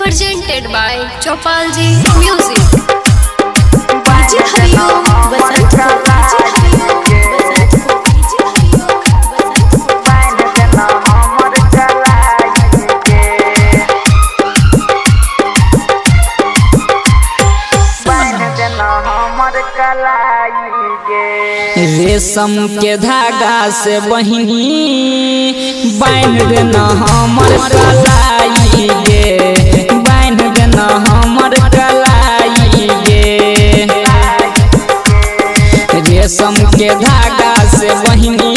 presented by Chopalji Music. DJ Hariom Basantpur, DJ Hariom Basantpur, DJ Hariom रेशम के धागा से बहिनी बांध देना हमर कलाई गे, बांध देना हमर कलाई गे। रेशम के धागा से बहिनी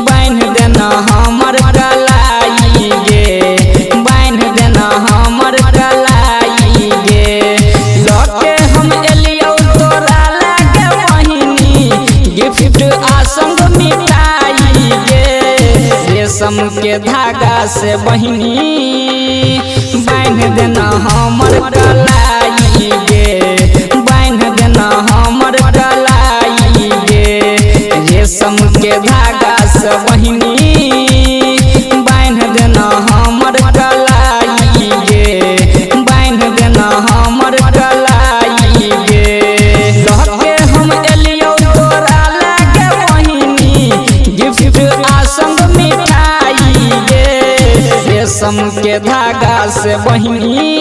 बांध देना हमर कलाई गे, बांध देना हमर कलाई गे। लके हम एलियो तोरा लागे बहिनी गिफ्ट आसंग मिठाई गे। रेशम के धागा से बहिनी बांध देना हमर कलाई गे, बांध देना हमर कलाई गे। रेशम के धागा से बहिनी बांध देना हमर कलाई गे, बांध देना हमर कलाई गे। लहके हम एलियो तोरा लागे बहिनी गिफ्ट आसंग मिठाई गे। रेशम के धागा से बहिनी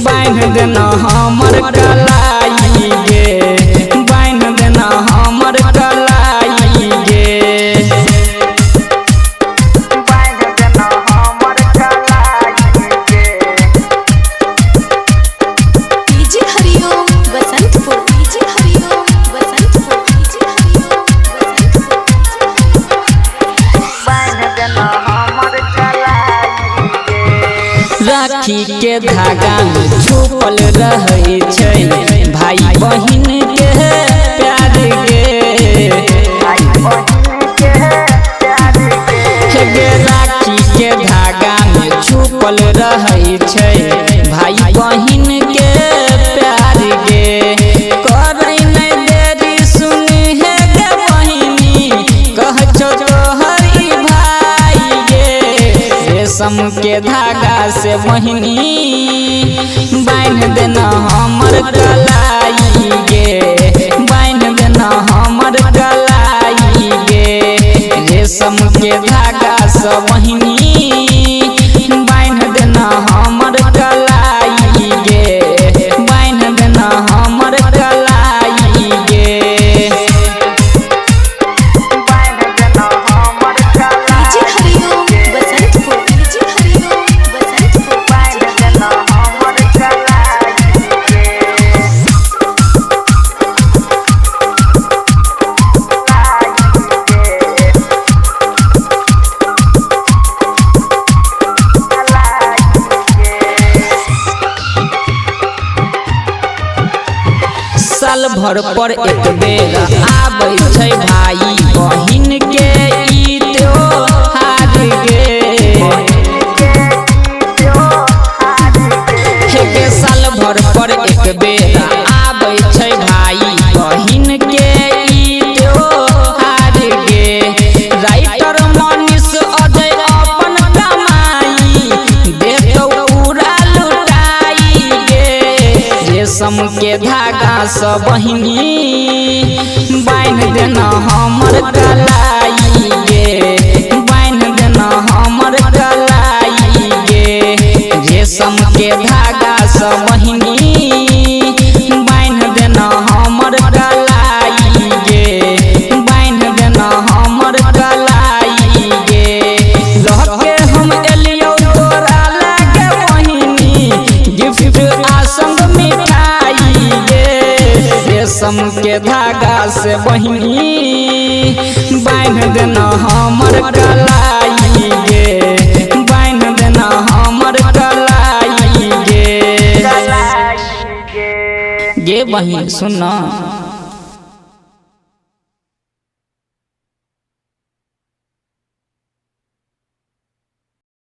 बांध देना हमर कलाई गे, बांध देना हमर कलाई गे। DJ Hariom Basantpur, DJ Hariom Basantpur, DJ Hariom राखी के धागा में छुपल रहे छै भाई बहिन के प्यार गे। राखी के धागा में छुपल रहे छै भाई बहिन के प्यार गे। करे नहीं देरी सुनी है गे बहिनी कह छो तोहर ई भाई गे। रेशम के धागा से बहिनी बांध देना हमर कलाई गे, बांध देना हमर कलाई गे। रेशम के धागा से बहिनी बांध देना हमर कलाई गे, बांध देना हमर कलाई गे। DJ Hariom Basantpur, DJ Hariom Basantpur, साल भर पर एक बेर आबै छै भाई बहिन के ई त्योहार गे। हे साल भर पर एक बेर आबै छै भाई बहिन के ई त्योहार गे। राइटर मनीष अजय अपन कमाई देतौ पूरा लुटाई गे। रेशम के धागा से बहिनी बांध देना हमर कलाई गे, बांध देना हमर कलाई गे। रेशम के धागा से बहिनी बांध देना हमर कलाई गे, बांध देना हमर कलाई गे। लहके हम एलियो तोरा लागे बहिनी गिफ्ट आसंग मिठाई गे। रेशम के धागा से बहिनी बांध देना हमर कलाई गे, बांध देना हमर कलाई गे। गे बहिन सुन।